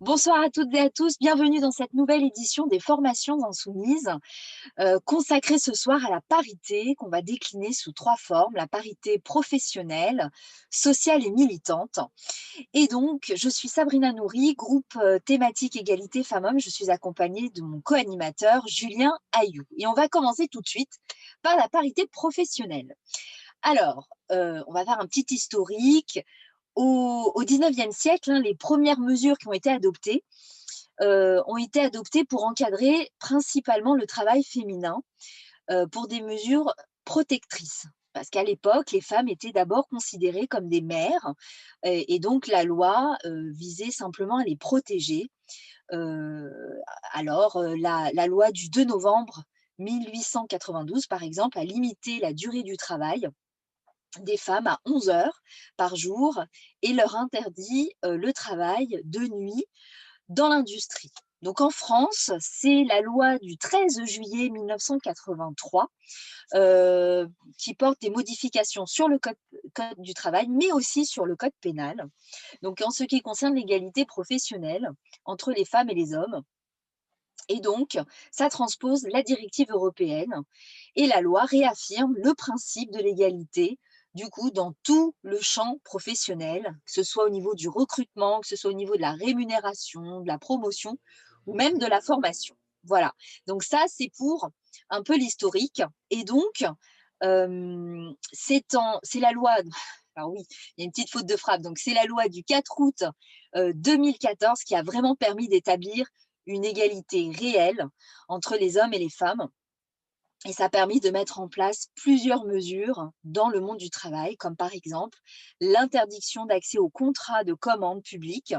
Bonsoir à toutes et à tous, bienvenue dans cette nouvelle édition des Formations Insoumises, consacrée ce soir à la parité qu'on va décliner sous trois formes, la parité professionnelle, sociale et militante. Et donc, je suis Sabrina Nouri, groupe thématique égalité femmes-hommes, je suis accompagnée de mon co-animateur Julien Ayou. Et on va commencer tout de suite par la parité professionnelle. Alors, on va faire un petit historique. Au 19e siècle, les premières mesures qui ont été adoptées pour encadrer principalement le travail féminin, pour des mesures protectrices. Parce qu'à l'époque, les femmes étaient d'abord considérées comme des mères, et donc la loi visait simplement à les protéger. Euh, la loi du 2 novembre 1892, par exemple, a limité la durée du travail des femmes à 11 heures par jour et leur interdit le travail de nuit dans l'industrie. Donc en France, c'est la loi du 13 juillet 1983 qui porte des modifications sur le code du travail, mais aussi sur le code pénal. Donc en ce qui concerne l'égalité professionnelle entre les femmes et les hommes. Et donc, ça transpose la directive européenne et la loi réaffirme le principe de l'égalité, du coup, dans tout le champ professionnel, que ce soit au niveau du recrutement, que ce soit au niveau de la rémunération, de la promotion ou même de la formation. Voilà. Donc ça, c'est pour un peu l'historique. Et donc, c'est la loi. Alors oui, il y a une petite faute de frappe. Donc c'est la loi du 4 août 2014 qui a vraiment permis d'établir une égalité réelle entre les hommes et les femmes. Et ça a permis de mettre en place plusieurs mesures dans le monde du travail, comme par exemple l'interdiction d'accès aux contrats de commande publique,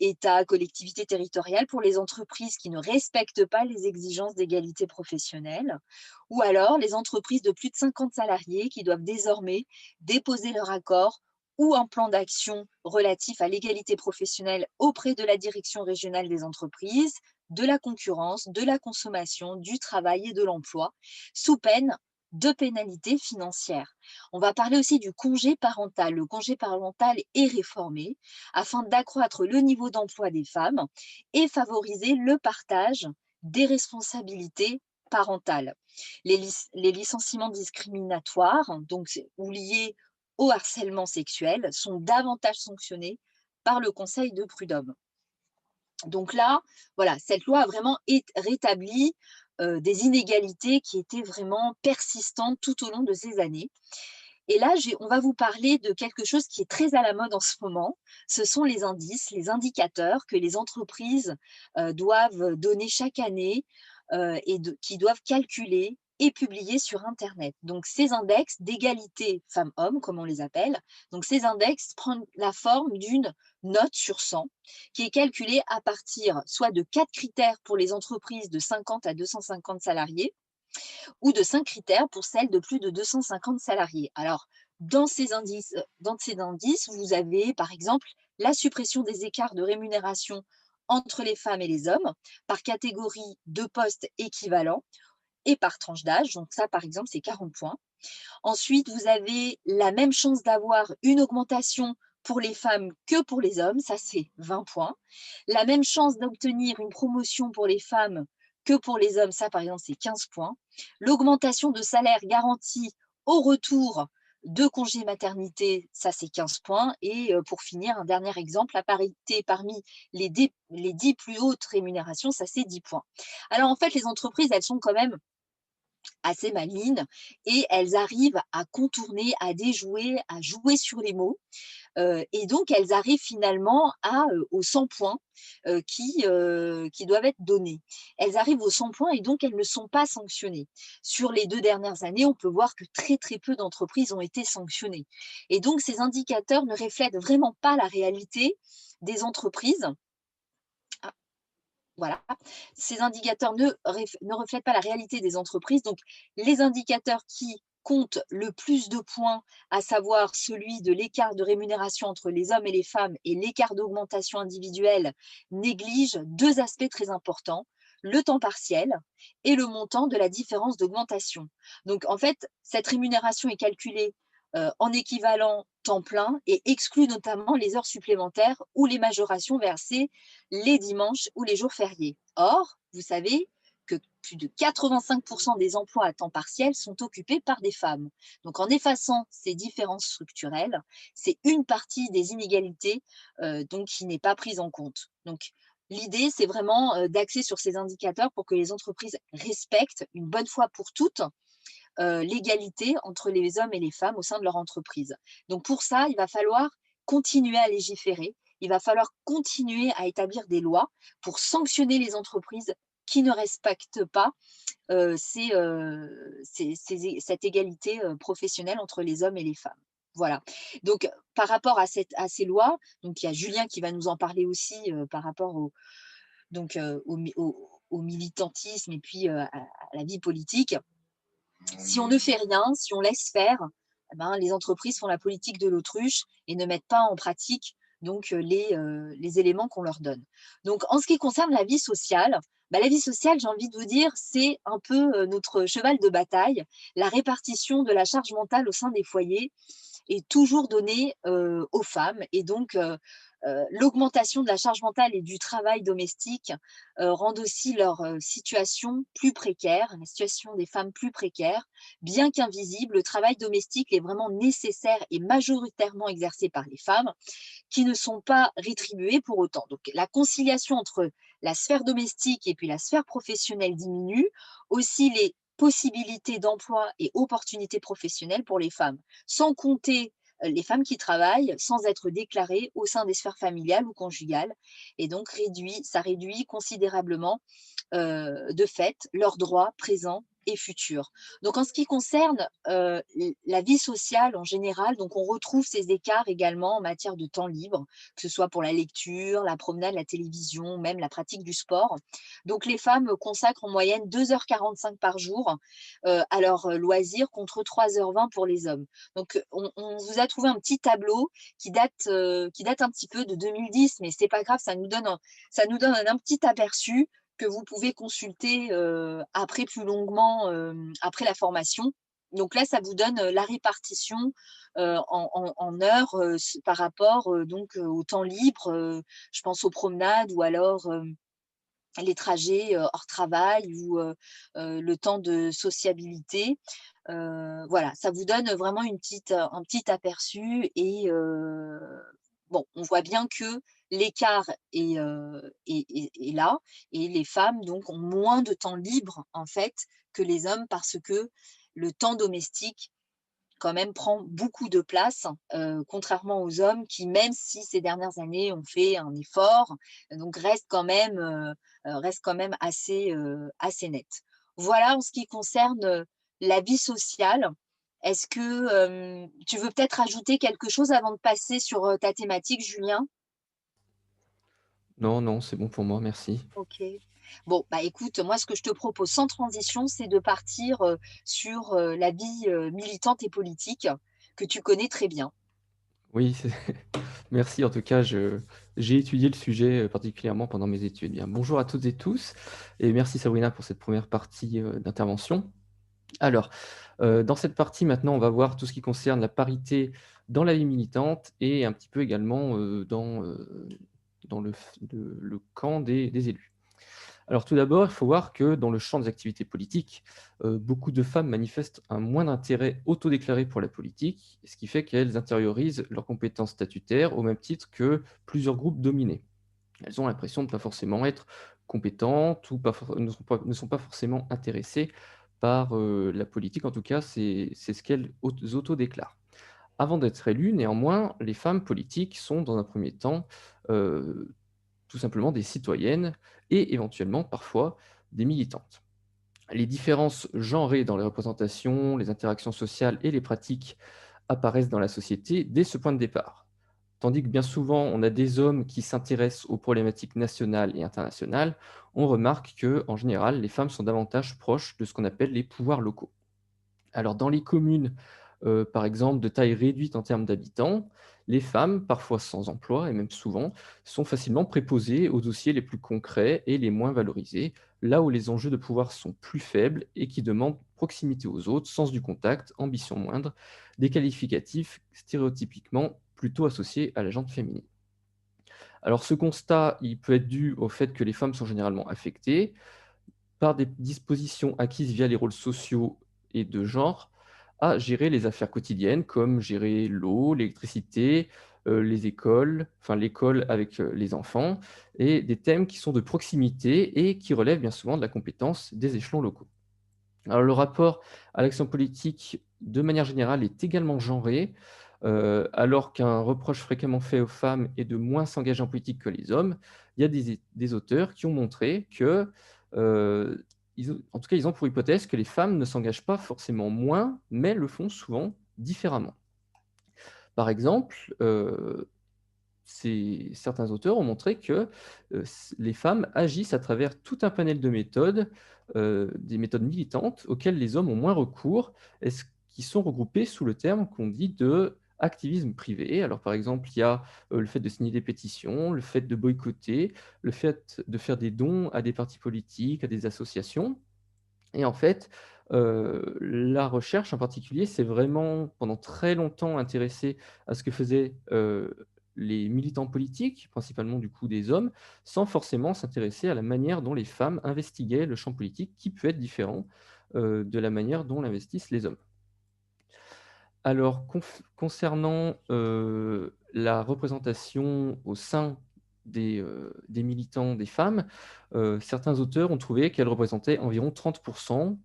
État, collectivités territoriales, pour les entreprises qui ne respectent pas les exigences d'égalité professionnelle, ou alors les entreprises de plus de 50 salariés qui doivent désormais déposer leur accord ou un plan d'action relatif à l'égalité professionnelle auprès de la direction régionale des entreprises, de la concurrence, de la consommation, du travail et de l'emploi, sous peine de pénalités financières. On va parler aussi du congé parental. Le congé parental est réformé afin d'accroître le niveau d'emploi des femmes et favoriser le partage des responsabilités parentales. Les licenciements discriminatoires, donc, ou liés au harcèlement sexuel, sont davantage sanctionnés par le Conseil de prud'homme. Donc là, voilà, cette loi a vraiment rétabli des inégalités qui étaient vraiment persistantes tout au long de ces années. Et là, on va vous parler de quelque chose qui est très à la mode en ce moment. Ce sont les indices, les indicateurs que les entreprises doivent donner chaque année qui doivent calculer et publier sur Internet. Donc, ces index d'égalité femmes-hommes, comme on les appelle, donc ces index prennent la forme d'une note sur 100 qui est calculée à partir soit de 4 critères pour les entreprises de 50 à 250 salariés, ou de 5 critères pour celles de plus de 250 salariés. Alors, dans ces indices, vous avez par exemple la suppression des écarts de rémunération entre les femmes et les hommes par catégorie de postes équivalents et par tranche d'âge. Donc ça, par exemple, c'est 40 points. Ensuite, vous avez la même chance d'avoir une augmentation pour les femmes que pour les hommes, ça c'est 20 points. La même chance d'obtenir une promotion pour les femmes que pour les hommes, ça par exemple c'est 15 points. L'augmentation de salaire garantie au retour de congé maternité, ça c'est 15 points. Et pour finir, un dernier exemple, la parité parmi les 10 plus hautes rémunérations, ça c'est 10 points. Alors en fait, les entreprises, elles sont quand même assez malines et elles arrivent à contourner, à déjouer, à jouer sur les mots. Et donc, elles arrivent finalement aux 100 points qui doivent être donnés. Elles arrivent aux 100 points et donc elles ne sont pas sanctionnées. Sur les 2 dernières années, on peut voir que très très peu d'entreprises ont été sanctionnées. Et donc, ces indicateurs ne reflètent vraiment pas la réalité des entreprises. Ah, voilà, ces indicateurs ne reflètent pas la réalité des entreprises. Donc, les indicateurs qui comptent le plus de points, à savoir celui de l'écart de rémunération entre les hommes et les femmes et l'écart d'augmentation individuelle, négligent deux aspects très importants, le temps partiel et le montant de la différence d'augmentation. Donc, en fait, cette rémunération est calculée en équivalent temps plein et exclut notamment les heures supplémentaires ou les majorations versées les dimanches ou les jours fériés. Or, vous savez que plus de 85% des emplois à temps partiel sont occupés par des femmes. Donc, en effaçant ces différences structurelles, c'est une partie des inégalités donc, qui n'est pas prise en compte. Donc, l'idée, c'est vraiment d'axer sur ces indicateurs pour que les entreprises respectent une bonne fois pour toutes l'égalité entre les hommes et les femmes au sein de leur entreprise. Donc pour ça, il va falloir continuer à légiférer, il va falloir continuer à établir des lois pour sanctionner les entreprises qui ne respectent pas cette égalité professionnelle entre les hommes et les femmes. Voilà. Donc, par rapport à ces lois, donc il y a Julien qui va nous en parler aussi par rapport au militantisme et puis à la vie politique. Si on ne fait rien, si on laisse faire, eh ben, les entreprises font la politique de l'autruche et ne mettent pas en pratique donc les éléments qu'on leur donne. Donc, en ce qui concerne la vie sociale, bah, la vie sociale, j'ai envie de vous dire, c'est un peu notre cheval de bataille. La répartition de la charge mentale au sein des foyers est toujours donnée aux femmes. Et donc, l'augmentation de la charge mentale et du travail domestique rendent aussi leur situation plus précaire, la situation des femmes plus précaire. Bien qu'invisible, le travail domestique est vraiment nécessaire et majoritairement exercé par les femmes qui ne sont pas rétribuées pour autant. Donc, la conciliation entre la sphère domestique et puis la sphère professionnelle diminue. Aussi, les possibilités d'emploi et opportunités professionnelles pour les femmes, sans compter les femmes qui travaillent sans être déclarées au sein des sphères familiales ou conjugales. Et donc, ça réduit considérablement, de fait, leurs droits présents et futurs. Donc, en ce qui concerne la vie sociale en général, donc on retrouve ces écarts également en matière de temps libre, que ce soit pour la lecture, la promenade, la télévision, même la pratique du sport. Donc, les femmes consacrent en moyenne 2h45 par jour à leurs loisirs contre 3h20 pour les hommes. Donc, on vous a trouvé un petit tableau qui date un petit peu de 2010, mais c'est pas grave, ça nous donne un petit aperçu que vous pouvez consulter après plus longuement, après la formation. Donc là, ça vous donne la répartition en heures par rapport donc au temps libre. Je pense aux promenades ou alors les trajets hors travail ou le temps de sociabilité. Voilà, ça vous donne vraiment un petit aperçu et bon, on voit bien que l'écart est là et les femmes donc ont moins de temps libre en fait que les hommes parce que le temps domestique quand même prend beaucoup de place, contrairement aux hommes qui, même si ces dernières années ont fait un effort, donc restent quand même assez net. Voilà en ce qui concerne, la vie sociale. Est-ce que, tu veux peut-être ajouter quelque chose avant de passer sur, ta thématique, Julien? Non, non, c'est bon pour moi, merci. OK. Bon, bah, écoute, moi, ce que je te propose sans transition, c'est de partir, sur, la vie, militante et politique que tu connais très bien. Oui, c'est merci en tout cas, j'ai étudié le sujet, particulièrement pendant mes études. Bien, bonjour à toutes et tous et merci Sabrina pour cette première partie, d'intervention. Alors, dans cette partie maintenant, on va voir tout ce qui concerne la parité dans la vie militante et un petit peu également, dans le camp des élus. Alors tout d'abord, il faut voir que dans le champ des activités politiques, beaucoup de femmes manifestent un moindre intérêt autodéclaré pour la politique, ce qui fait qu'elles intériorisent leurs compétences statutaires au même titre que plusieurs groupes dominés. Elles ont l'impression de ne pas forcément être compétentes ou ne sont pas forcément intéressées par la politique. En tout cas, c'est ce qu'elles autodéclarent. Avant d'être élues, néanmoins, les femmes politiques sont, dans un premier temps, euh, tout simplement des citoyennes et éventuellement, parfois, des militantes. Les différences genrées dans les représentations, les interactions sociales et les pratiques apparaissent dans la société dès ce point de départ. Tandis que bien souvent, on a des hommes qui s'intéressent aux problématiques nationales et internationales, on remarque que, en général, les femmes sont davantage proches de ce qu'on appelle les pouvoirs locaux. Alors, dans les communes, par exemple de taille réduite en termes d'habitants, les femmes, parfois sans emploi et même souvent, sont facilement préposées aux dossiers les plus concrets et les moins valorisés, là où les enjeux de pouvoir sont plus faibles et qui demandent proximité aux autres, sens du contact, ambition moindre, des qualificatifs stéréotypiquement plutôt associés à la gente féminine. Alors ce constat, il peut être dû au fait que les femmes sont généralement affectées par des dispositions acquises via les rôles sociaux et de genre à gérer les affaires quotidiennes comme gérer l'eau, l'électricité, les écoles, enfin l'école avec, les enfants et des thèmes qui sont de proximité et qui relèvent bien souvent de la compétence des échelons locaux. Alors le rapport à l'action politique, de manière générale, est également genré, alors qu'un reproche fréquemment fait aux femmes est de moins s'engager en politique que les hommes. Il y a des auteurs qui ont montré que, en tout cas, ils ont pour hypothèse que les femmes ne s'engagent pas forcément moins, mais le font souvent différemment. Par exemple, certains auteurs ont montré que les femmes agissent à travers tout un panel de méthodes, des méthodes militantes auxquelles les hommes ont moins recours, et qui sont regroupées sous le terme qu'on dit de activisme privé. Alors par exemple, il y a le fait de signer des pétitions, le fait de boycotter, le fait de faire des dons à des partis politiques, à des associations. Et en fait, la recherche en particulier s'est vraiment pendant très longtemps intéressée à ce que faisaient, les militants politiques, principalement du coup des hommes, sans forcément s'intéresser à la manière dont les femmes investiguaient le champ politique qui peut être différent, de la manière dont l'investissent les hommes. Alors concernant, la représentation au sein des militants, des femmes, certains auteurs ont trouvé qu'elle représentait environ 30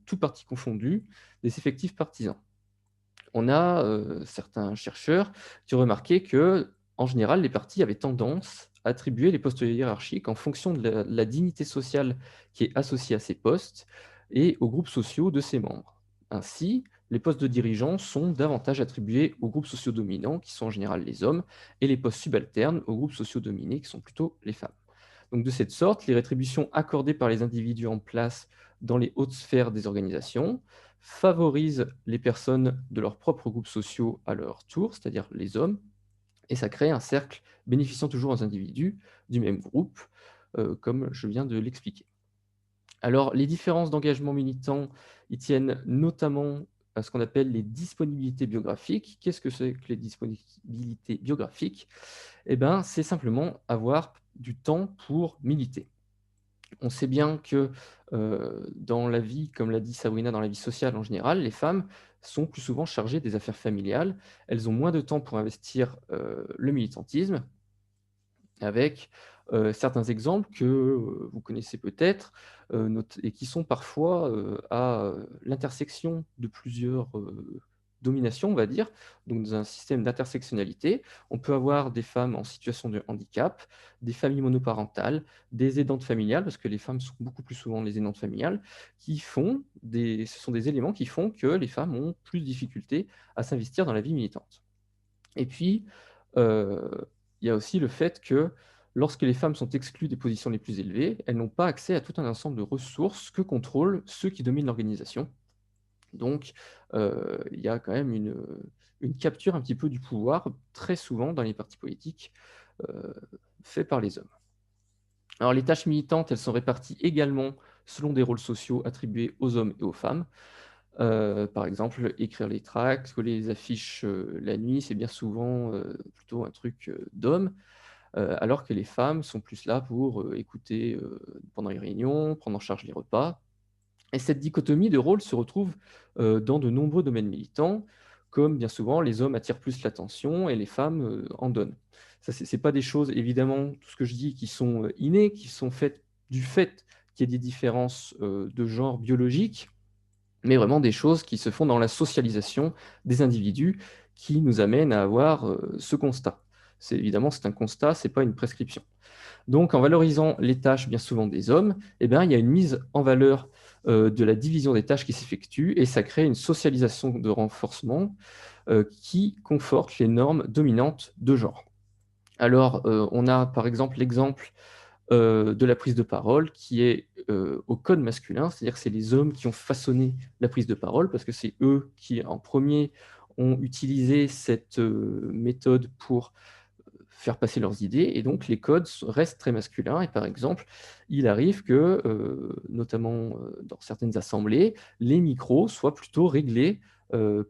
tous partis confondus, des effectifs partisans. On a, certains chercheurs qui ont remarqué qu'en général, les partis avaient tendance à attribuer les postes hiérarchiques en fonction de la dignité sociale qui est associée à ces postes et aux groupes sociaux de ses membres. Ainsi, les postes de dirigeants sont davantage attribués aux groupes sociaux dominants, qui sont en général les hommes, et les postes subalternes aux groupes sociaux dominés, qui sont plutôt les femmes. Donc de cette sorte, les rétributions accordées par les individus en place dans les hautes sphères des organisations favorisent les personnes de leurs propres groupes sociaux à leur tour, c'est-à-dire les hommes, et ça crée un cercle bénéficiant toujours aux individus du même groupe, comme je viens de l'expliquer. Alors, les différences d'engagement militant, ils tiennent notamment à ce qu'on appelle les disponibilités biographiques. Qu'est-ce que c'est que les disponibilités biographiques? Eh ben, c'est simplement avoir du temps pour militer. On sait bien que, dans la vie, comme l'a dit Sabrina, dans la vie sociale en général, les femmes sont plus souvent chargées des affaires familiales. Elles ont moins de temps pour investir, le militantisme avec, certains exemples que, vous connaissez peut-être, et qui sont parfois, à, l'intersection de plusieurs, dominations, on va dire. Donc dans un système d'intersectionnalité, on peut avoir des femmes en situation de handicap, des familles monoparentales, des aidantes familiales, parce que les femmes sont beaucoup plus souvent les aidantes familiales, ce sont des éléments qui font que les femmes ont plus de difficultés à s'investir dans la vie militante. Et puis, heu, il y a aussi le fait que lorsque les femmes sont exclues des positions les plus élevées, elles n'ont pas accès à tout un ensemble de ressources que contrôlent ceux qui dominent l'organisation. Donc, il y a quand même une capture un petit peu du pouvoir, très souvent dans les partis politiques, heu, fait par les hommes. Alors les tâches militantes, elles sont réparties également selon des rôles sociaux attribués aux hommes et aux femmes. Par exemple, écrire les tracts, coller les affiches, la nuit, c'est bien souvent, plutôt un truc, d'hommes, alors que les femmes sont plus là pour, écouter, pendant les réunions, prendre en charge les repas. Et cette dichotomie de rôles se retrouve, dans de nombreux domaines militants, comme bien souvent les hommes attirent plus l'attention et les femmes, en donnent. Ça, c'est pas des choses évidemment, tout ce que je dis, qui sont, innées, qui sont faites du fait qu'il y ait des différences, de genre biologique, mais vraiment des choses qui se font dans la socialisation des individus qui nous amènent à avoir, ce constat. C'est un constat, c'est pas une prescription. Donc, en valorisant les tâches bien souvent des hommes, eh bien, il y a une mise en valeur de la division des tâches qui s'effectuent et ça crée une socialisation de renforcement qui conforte les normes dominantes de genre. Alors, on a par exemple l'exemple de la prise de parole qui est au code masculin, c'est-à-dire que c'est les hommes qui ont façonné la prise de parole parce que c'est eux qui, en premier, ont utilisé cette méthode pour faire passer leurs idées, et donc les codes restent très masculins. Et par exemple, il arrive que, notamment dans certaines assemblées, les micros soient plutôt réglés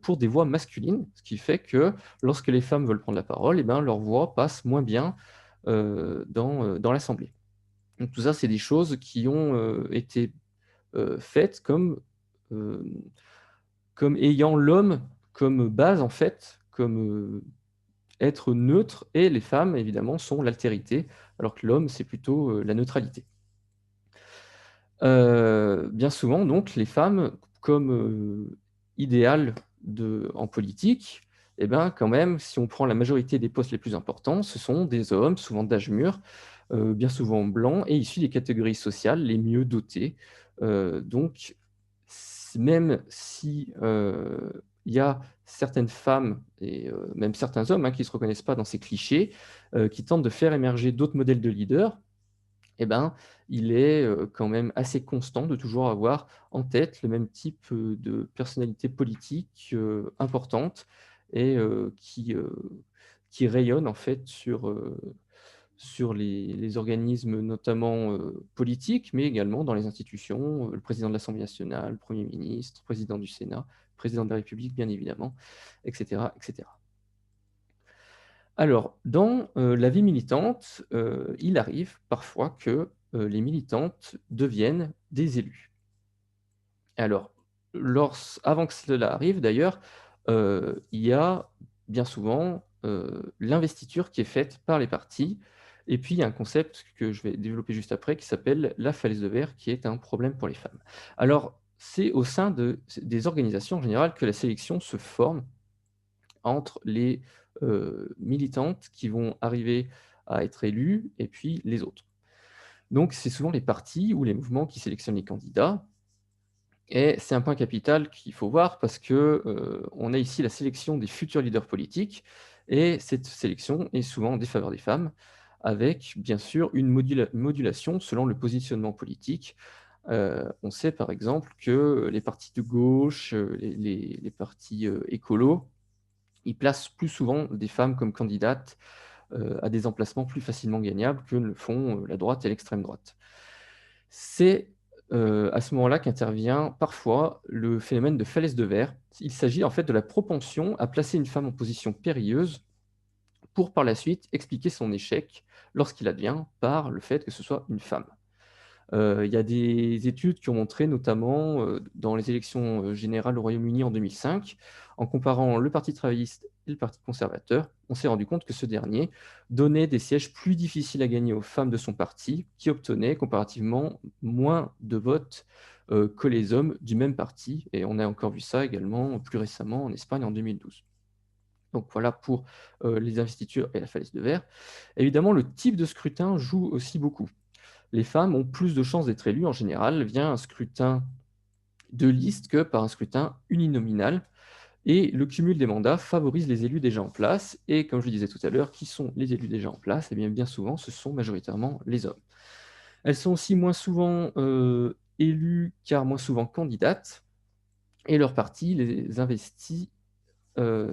pour des voix masculines, ce qui fait que lorsque les femmes veulent prendre la parole, eh ben, leur voix passe moins bien dans l'assemblée. Donc tout ça, c'est des choses qui ont été faites euh, comme ayant l'homme comme base, en fait, comme être neutre, et les femmes, évidemment, sont l'altérité, alors que l'homme, c'est plutôt la neutralité. Bien souvent, donc, les femmes, comme idéal en politique, eh ben, quand même, si on prend la majorité des postes les plus importants, ce sont des hommes, souvent d'âge mûr, bien souvent blancs, et issus des catégories sociales les mieux dotées. Donc, même si il y a certaines femmes et même certains hommes qui ne se reconnaissent pas dans ces clichés, qui tentent de faire émerger d'autres modèles de leaders, eh ben, il est quand même assez constant de toujours avoir en tête le même type de personnalité politique importante, et qui rayonne en fait sur les organismes, notamment politiques, mais également dans les institutions, le président de l'Assemblée nationale, le Premier ministre, président du Sénat, président de la République, bien évidemment, etc., etc. Alors, dans la vie militante, il arrive parfois que les militantes deviennent des élus. Alors, avant que cela arrive, d'ailleurs, il y a bien souvent l'investiture qui est faite par les partis. Et puis, il y a un concept que je vais développer juste après qui s'appelle la falaise de verre, qui est un problème pour les femmes. Alors, c'est au sein des organisations en général que la sélection se forme entre les militantes qui vont arriver à être élues et puis les autres. Donc, c'est souvent les partis ou les mouvements qui sélectionnent les candidats. Et c'est un point capital qu'il faut voir parce que on a ici la sélection des futurs leaders politiques, et cette sélection est souvent en défaveur des femmes, avec bien sûr une modulation selon le positionnement politique. On sait par exemple que les partis de gauche, les partis écolos, ils placent plus souvent des femmes comme candidates à des emplacements plus facilement gagnables que ne le font la droite et l'extrême droite. C'est à ce moment-là qu'intervient parfois le phénomène de falaise de verre. Il s'agit en fait de la propension à placer une femme en position périlleuse pour par la suite expliquer son échec lorsqu'il advient par le fait que ce soit une femme. Il y a des études qui ont montré, notamment dans les élections générales au Royaume-Uni en 2005, en comparant le Parti travailliste et le Parti conservateur, on s'est rendu compte que ce dernier donnait des sièges plus difficiles à gagner aux femmes de son parti, qui obtenaient comparativement moins de votes que les hommes du même parti. Et on a encore vu ça également plus récemment en Espagne en 2012. Donc voilà pour les investitures et la falaise de verre. Évidemment, le type de scrutin joue aussi beaucoup. Les femmes ont plus de chances d'être élues en général via un scrutin de liste que par un scrutin uninominal. Et le cumul des mandats favorise les élus déjà en place. Et comme je le disais tout à l'heure, qui sont les élus déjà en place? Eh bien souvent, ce sont majoritairement les hommes. Elles sont aussi moins souvent élues, car moins souvent candidates. Et leur parti les investit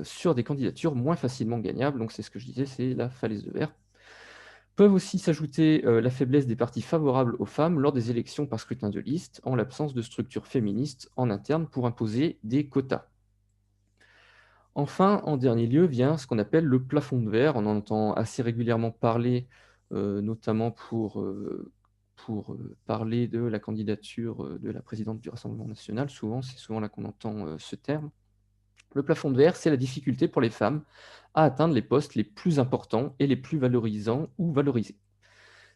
sur des candidatures moins facilement gagnables. Donc c'est ce que je disais, c'est la falaise de verre. Peuvent aussi s'ajouter la faiblesse des partis favorables aux femmes lors des élections par scrutin de liste, en l'absence de structures féministes en interne pour imposer des quotas. Enfin, en dernier lieu, vient ce qu'on appelle le plafond de verre. On en entend assez régulièrement parler, notamment pour parler de la candidature de la présidente du Rassemblement national. C'est souvent là qu'on entend ce terme. Le plafond de verre, c'est la difficulté pour les femmes à atteindre les postes les plus importants et les plus valorisants ou valorisés.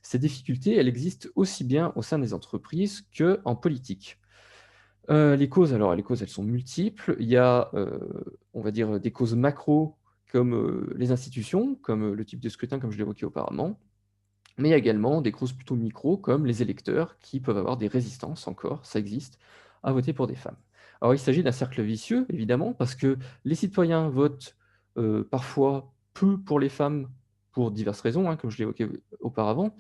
Ces difficultés, elles existent aussi bien au sein des entreprises qu'en politique. Les causes, elles sont multiples. Il y a, on va dire, des causes macro comme les institutions, comme le type de scrutin, comme je l'évoquais auparavant. Mais il y a également des causes plutôt micro, comme les électeurs, qui peuvent avoir des résistances encore, ça existe, à voter pour des femmes. Alors il s'agit d'un cercle vicieux, évidemment, parce que les citoyens votent parfois peu pour les femmes pour diverses raisons, comme je l'évoquais auparavant.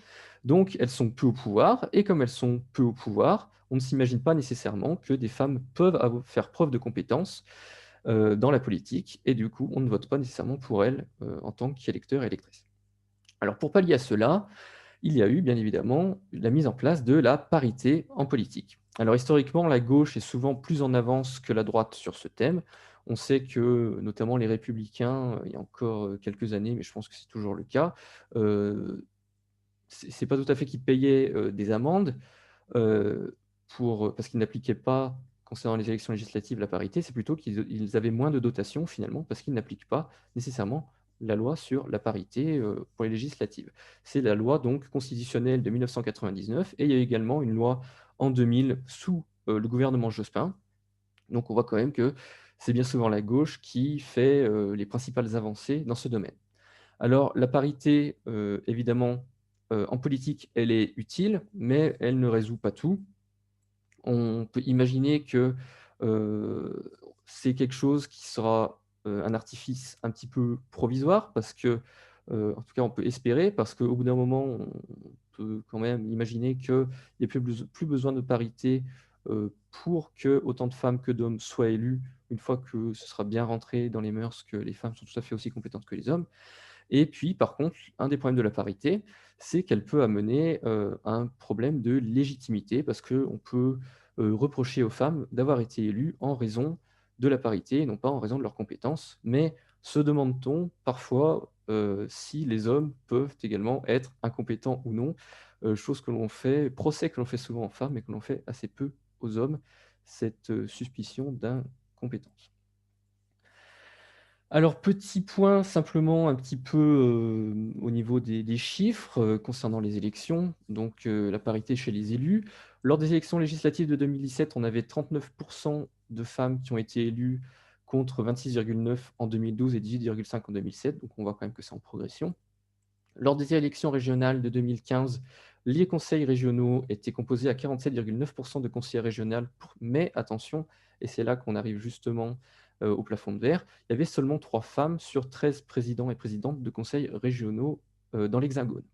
Donc elles sont peu au pouvoir, et comme elles sont peu au pouvoir, on ne s'imagine pas nécessairement que des femmes peuvent faire preuve de compétences, dans la politique, et du coup, on ne vote pas nécessairement pour elles en tant qu'électeur et électrice. Alors pour pallier à cela, il y a eu bien évidemment la mise en place de la parité en politique. Alors historiquement, la gauche est souvent plus en avance que la droite sur ce thème. On sait que notamment les républicains, il y a encore quelques années, mais je pense que c'est toujours le cas, c'est pas tout à fait qu'ils payaient des amendes parce qu'ils n'appliquaient pas, concernant les élections législatives, la parité, c'est plutôt qu'ils avaient moins de dotation finalement, parce qu'ils n'appliquent pas nécessairement la loi sur la parité pour les législatives. C'est la loi donc constitutionnelle de 1999, et il y a eu également une loi en 2000 sous le gouvernement Jospin. Donc on voit quand même que c'est bien souvent la gauche qui fait les principales avancées dans ce domaine. Alors la parité, évidemment, en politique, elle est utile, mais elle ne résout pas tout. On peut imaginer que, heu, c'est quelque chose qui sera, un artifice un petit peu provisoire parce que, en tout cas on peut espérer, parce qu'au bout d'un moment, on peut quand même imaginer qu'il n'y ait plus besoin de parité, pour que autant de femmes que d'hommes soient élus, une fois que ce sera bien rentré dans les mœurs que les femmes sont tout à fait aussi compétentes que les hommes. Et puis, par contre, un des problèmes de la parité, c'est qu'elle peut amener, un problème de légitimité parce qu'on peut, reprocher aux femmes d'avoir été élues en raison de la parité et non pas en raison de leurs compétences. Mais se demande-t-on parfois, si les hommes peuvent également être incompétents ou non? Chose que l'on fait procès que l'on fait souvent aux femmes et que l'on fait assez peu aux hommes, cette, suspicion d'incompétence. Alors, petit point simplement un petit peu, au niveau des chiffres, concernant les élections, donc la parité chez les élus. Lors des élections législatives de 2017, on avait 39 de femmes qui ont été élues contre 26,9 en 2012 et 18,5 en 2007, donc on voit quand même que c'est en progression. Lors des élections régionales de 2015, les conseils régionaux étaient composés à 47,9 de conseillers régionales, mais attention, et c'est là qu'on arrive justement au plafond de verre, il y avait seulement 3 femmes sur 13 présidents et présidentes de conseils régionaux dans l'Hexagone.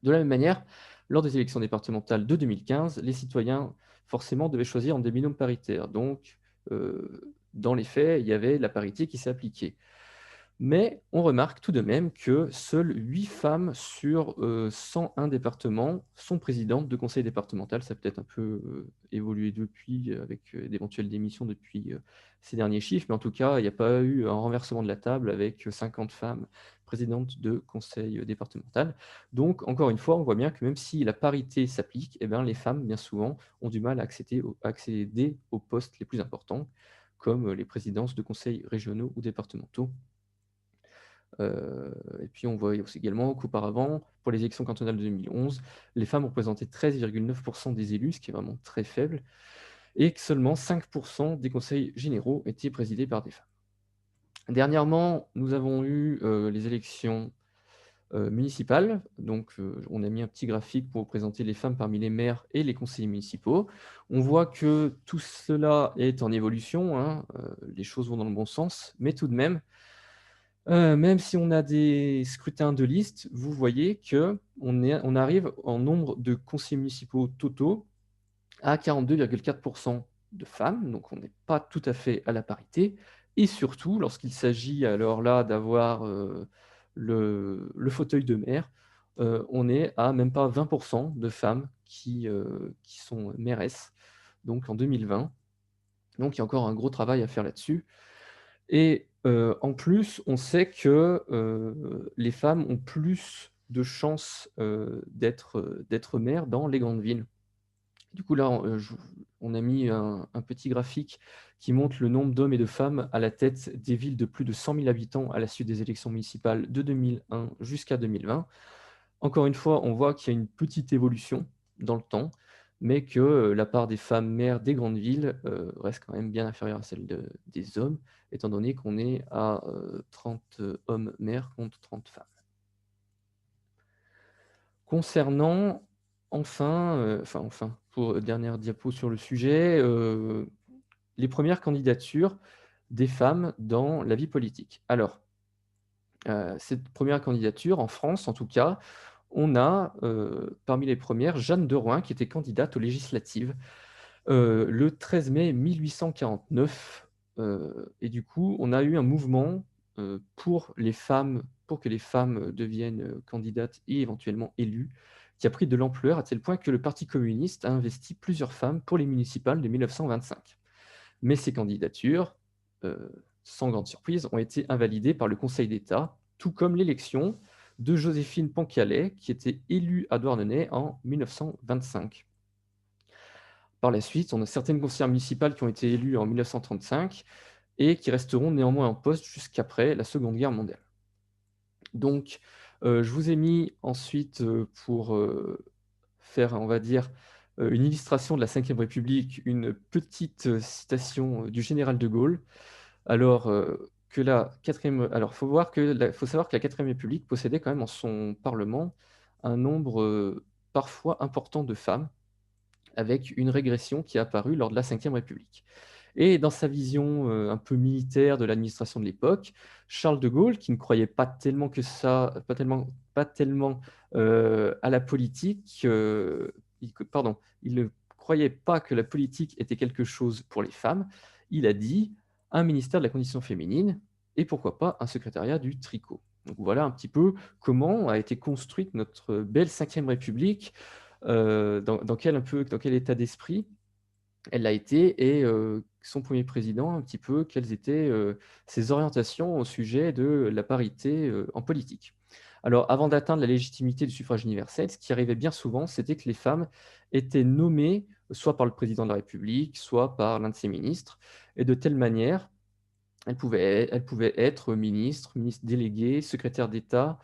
De la même manière, lors des élections départementales de 2015, les citoyens forcément devaient choisir en des binômes paritaires. Donc, dans les faits, il y avait la parité qui s'est appliquée. Mais on remarque tout de même que seules 8 femmes sur 101 départements sont présidentes de conseil départemental. Ça a peut-être un peu évolué depuis, avec d'éventuelles démissions depuis ces derniers chiffres, mais en tout cas, il n'y a pas eu un renversement de la table avec 50 femmes présidentes de conseil départemental. Donc, encore une fois, on voit bien que même si la parité s'applique, eh bien, les femmes, bien souvent, ont du mal à accéder aux postes les plus importants, comme les présidences de conseils régionaux ou départementaux. Et puis on voit aussi également qu'auparavant, pour les élections cantonales de 2011, les femmes représentaient 13,9 des élus, ce qui est vraiment très faible, et que seulement 5 des conseils généraux étaient présidés par des femmes. Dernièrement, nous avons eu les élections municipales. Donc, on a mis un petit graphique pour présenter les femmes parmi les maires et les conseillers municipaux. On voit que tout cela est en évolution, hein, les choses vont dans le bon sens, mais tout de même, même si on a des scrutins de liste, vous voyez qu'on arrive en nombre de conseillers municipaux totaux à 42,4 de femmes, donc on n'est pas tout à fait à la parité, et surtout lorsqu'il s'agit alors là d'avoir, le fauteuil de maire, on est à même pas 20 de femmes qui sont mairesses, donc en 2020. Donc il y a encore un gros travail à faire là-dessus. Et en plus, on sait que, les femmes ont plus de chances, d'être mères dans les grandes villes. Du coup, là, on a mis un petit graphique qui montre le nombre d'hommes et de femmes à la tête des villes de plus de 100 000 habitants à la suite des élections municipales de 2001 jusqu'à 2020. Encore une fois, on voit qu'il y a une petite évolution dans le temps, mais que, la part des femmes maires des grandes villes, reste quand même bien inférieure à celle des hommes, étant donné qu'on est à, 30 hommes maires contre 30 femmes. Concernant enfin, pour dernière diapo sur le sujet, les premières candidatures des femmes dans la vie politique. Alors, cette première candidature, en France en tout cas, on a, parmi les premières, Jeanne de Rouen qui était candidate aux législatives, le 13 mai 1849. Et du coup, on a eu un mouvement pour que les femmes deviennent candidates et éventuellement élues, qui a pris de l'ampleur à tel point que le Parti communiste a investi plusieurs femmes pour les municipales de 1925. Mais ces candidatures, sans grande surprise, ont été invalidées par le Conseil d'État, tout comme l'élection de Joséphine Poncallet, qui était élue à Douarnenez en 1925. Par la suite, on a certaines conseillères municipales qui ont été élues en 1935 et qui resteront néanmoins en poste jusqu'après la Seconde Guerre mondiale. Donc, je vous ai mis ensuite, pour faire, on va dire, une illustration de la Ve République, une petite citation du général de Gaulle. Alors, faut savoir que la 4e République possédait quand même en son parlement un nombre parfois important de femmes, avec une régression qui est apparue lors de la Ve République. Et dans sa vision un peu militaire de l'administration de l'époque, Charles de Gaulle, qui ne croyait pas tellement que ça, pas tellement à la politique, il ne croyait pas que la politique était quelque chose pour les femmes. Il a dit un ministère de la condition féminine et pourquoi pas un secrétariat du tricot. Donc voilà un petit peu comment a été construite notre belle Ve République, dans quel état d'esprit elle l'a été et son premier président, un petit peu, quelles étaient ses orientations au sujet de la parité en politique. Alors, avant d'atteindre la légitimité du suffrage universel, ce qui arrivait bien souvent, c'était que les femmes étaient nommées soit par le président de la République, soit par l'un de ses ministres, et de telle manière, elles pouvaient être ministres déléguées, secrétaires d'État,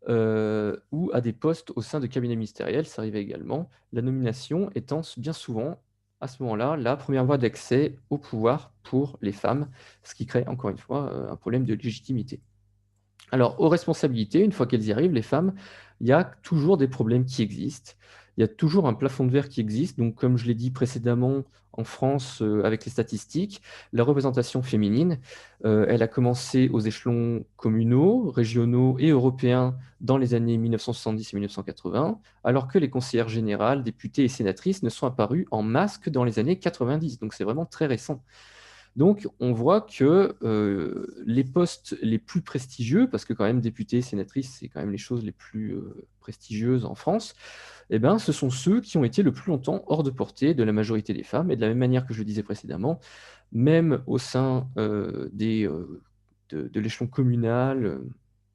ou à des postes au sein de cabinets ministériels, ça arrivait également, la nomination étant bien souvent, à ce moment-là, la première voie d'accès au pouvoir pour les femmes, ce qui crée encore une fois un problème de légitimité. Alors, aux responsabilités, une fois qu'elles y arrivent, les femmes, il y a toujours des problèmes qui existent. Il y a toujours un plafond de verre qui existe. Donc, comme je l'ai dit précédemment, en France, avec les statistiques, la représentation féminine, elle a commencé aux échelons communaux, régionaux et européens dans les années 1970 et 1980, alors que les conseillères générales, députées et sénatrices ne sont apparues en masse que dans les années 90. Donc, c'est vraiment très récent. Donc, on voit que les postes les plus prestigieux, parce que quand même député, sénatrice, c'est quand même les choses les plus prestigieuses en France, eh ben, ce sont ceux qui ont été le plus longtemps hors de portée de la majorité des femmes. Et de la même manière que je le disais précédemment, même au sein de l'échelon communal,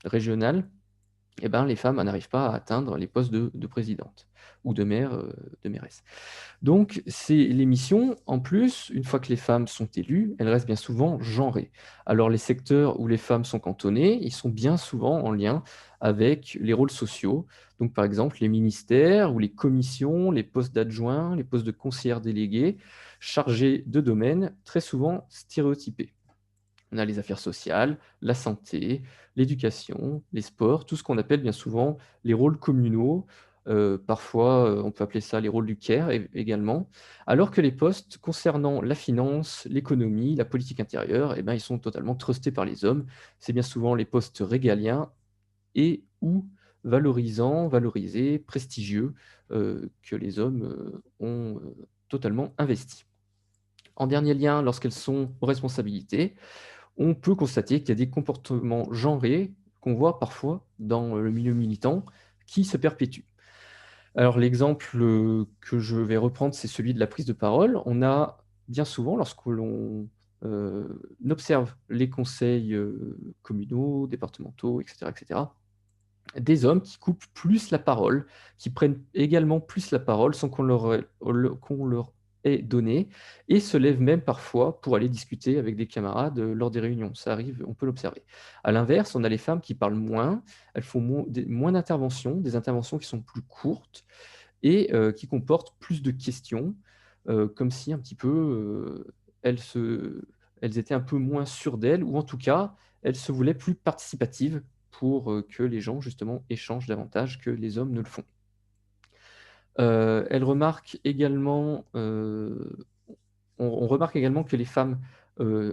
régional, eh ben, les femmes n'arrivent pas à atteindre les postes de présidente ou de maire, de mairesse. Donc, les missions, en plus, une fois que les femmes sont élues, elles restent bien souvent genrées. Alors, les secteurs où les femmes sont cantonnées, ils sont bien souvent en lien avec les rôles sociaux. Donc, par exemple, les ministères ou les commissions, les postes d'adjoints, les postes de conseillères déléguées, chargés de domaines très souvent stéréotypés. On a les affaires sociales, la santé, l'éducation, les sports, tout ce qu'on appelle bien souvent les rôles communaux. Parfois, on peut appeler ça les rôles du CARE également. Alors que les postes concernant la finance, l'économie, la politique intérieure, eh ben, ils sont totalement trustés par les hommes. C'est bien souvent les postes régaliens et ou valorisés, prestigieux, que les hommes ont totalement investis. En dernier lien, lorsqu'elles sont aux responsabilités, on peut constater qu'il y a des comportements genrés qu'on voit parfois dans le milieu militant qui se perpétuent. Alors l'exemple que je vais reprendre, c'est celui de la prise de parole. On a bien souvent, lorsque l'on observe les conseils communaux, départementaux, etc., des hommes qui coupent plus la parole, qui prennent également plus la parole sans qu'on leur ait donné, et se lèvent même parfois pour aller discuter avec des camarades lors des réunions. Ça arrive, on peut l'observer. À l'inverse, on a les femmes qui parlent moins, elles font moins d'interventions, des interventions qui sont plus courtes et qui comportent plus de questions, comme si un petit peu elles étaient un peu moins sûres d'elles, ou en tout cas, elles se voulaient plus participatives pour que les gens, justement, échangent davantage que les hommes ne le font. Elle remarque également, on remarque également que les femmes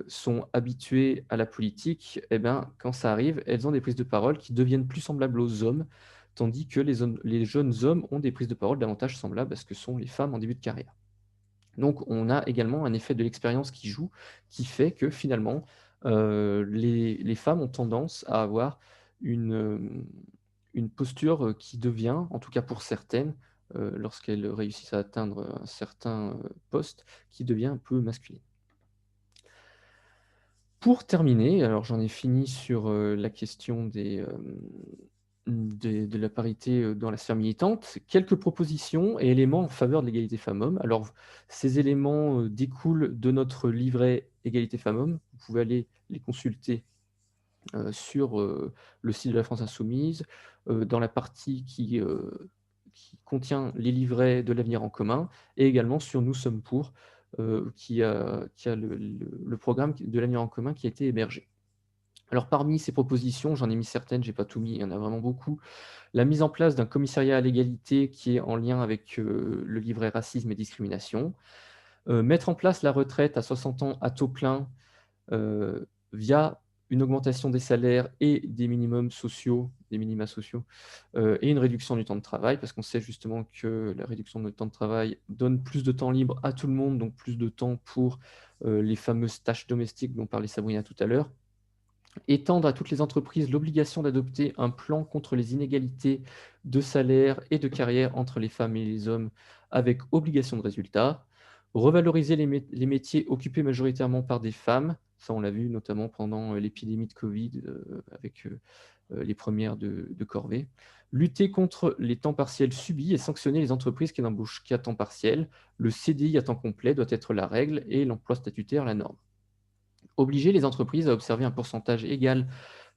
sont habituées à la politique. Eh ben, quand ça arrive, elles ont des prises de parole qui deviennent plus semblables aux hommes, tandis que les jeunes hommes ont des prises de parole davantage semblables à ce que sont les femmes en début de carrière. Donc, on a également un effet de l'expérience qui joue, qui fait que finalement, les femmes ont tendance à avoir une posture qui devient, en tout cas pour certaines, lorsqu'elles réussissent à atteindre un certain poste, qui devient un peu masculine. Pour terminer, alors j'en ai fini sur la question de la parité dans la sphère militante. Quelques propositions et éléments en faveur de l'égalité femmes-hommes. Alors, ces éléments découlent de notre livret égalité femmes-hommes. Vous pouvez aller les consulter sur le site de la France Insoumise, dans la partie qui contient les livrets de l'avenir en commun, et également sur Nous sommes pour, qui a le programme de l'avenir en commun qui a été hébergé. Alors parmi ces propositions, j'en ai mis certaines, j'ai pas tout mis, il y en a vraiment beaucoup. La mise en place d'un commissariat à l'égalité qui est en lien avec le livret racisme et discrimination. Mettre en place la retraite à 60 ans à taux plein via une augmentation des salaires et des minimums sociaux, des minima sociaux, et une réduction du temps de travail, parce qu'on sait justement que la réduction de temps de travail donne plus de temps libre à tout le monde, donc plus de temps pour les fameuses tâches domestiques dont parlait Sabrina tout à l'heure. Étendre à toutes les entreprises l'obligation d'adopter un plan contre les inégalités de salaire et de carrière entre les femmes et les hommes avec obligation de résultat. Revaloriser les métiers occupés majoritairement par des femmes, ça on l'a vu notamment pendant l'épidémie de Covid avec les premières de corvée. Lutter contre les temps partiels subis et sanctionner les entreprises qui n'embauchent qu'à temps partiel. Le CDI à temps complet doit être la règle et l'emploi statutaire la norme. Obliger les entreprises à observer un pourcentage égal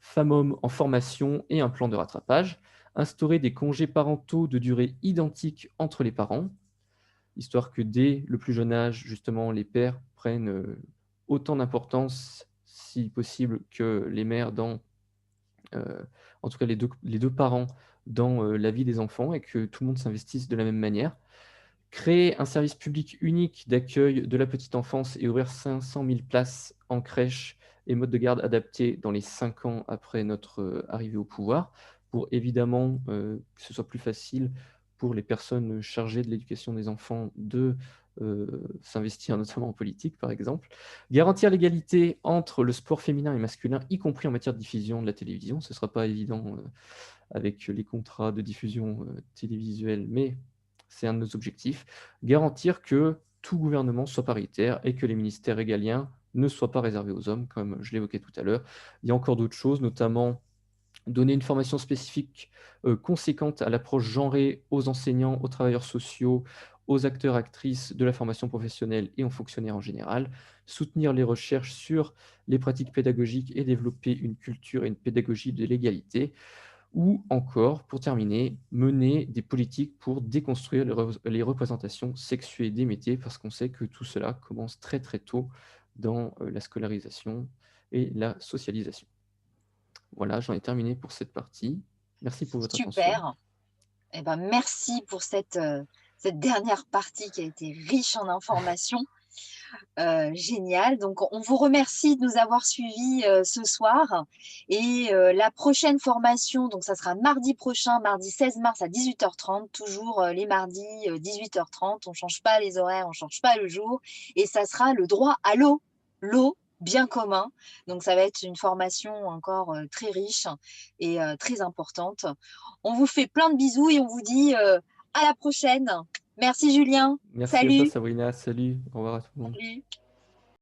femmes-hommes en formation et un plan de rattrapage, instaurer des congés parentaux de durée identique entre les parents, histoire que dès le plus jeune âge, justement, les pères prennent autant d'importance, si possible, que les mères en tout cas les deux parents, dans la vie des enfants et que tout le monde s'investisse de la même manière. Créer un service public unique d'accueil de la petite enfance et ouvrir 500 000 places en crèche et mode de garde adaptés dans les 5 ans après notre arrivée au pouvoir, pour évidemment que ce soit plus facile pour les personnes chargées de l'éducation des enfants de s'investir notamment en politique, par exemple. Garantir l'égalité entre le sport féminin et masculin, y compris en matière de diffusion de la télévision. Ce ne sera pas évident avec les contrats de diffusion télévisuelle, mais c'est un de nos objectifs. Garantir que tout gouvernement soit paritaire et que les ministères régaliens ne soient pas réservés aux hommes, comme je l'évoquais tout à l'heure. Il y a encore d'autres choses, notamment donner une formation spécifique conséquente à l'approche genrée aux enseignants, aux travailleurs sociaux, aux acteurs, actrices de la formation professionnelle et aux fonctionnaires en général, soutenir les recherches sur les pratiques pédagogiques et développer une culture et une pédagogie de l'égalité, ou encore, pour terminer, mener des politiques pour déconstruire les représentations sexuées des métiers, parce qu'on sait que tout cela commence très très tôt dans la scolarisation et la socialisation. Voilà, j'en ai terminé pour cette partie. Merci pour votre attention. Super. Eh ben, merci pour cette dernière partie qui a été riche en informations. Génial. Donc, on vous remercie de nous avoir suivis ce soir. Et la prochaine formation, donc ça sera mardi prochain, mardi 16 mars à 18h30, toujours les mardis 18h30. On ne change pas les horaires, on ne change pas le jour. Et ça sera le droit à l'eau bien commun. Donc, ça va être une formation encore très riche et très importante. On vous fait plein de bisous et on vous dit à la prochaine. Merci Julien. Merci à toi, Salut. Sabrina. Salut. Au revoir à tout le monde. Salut.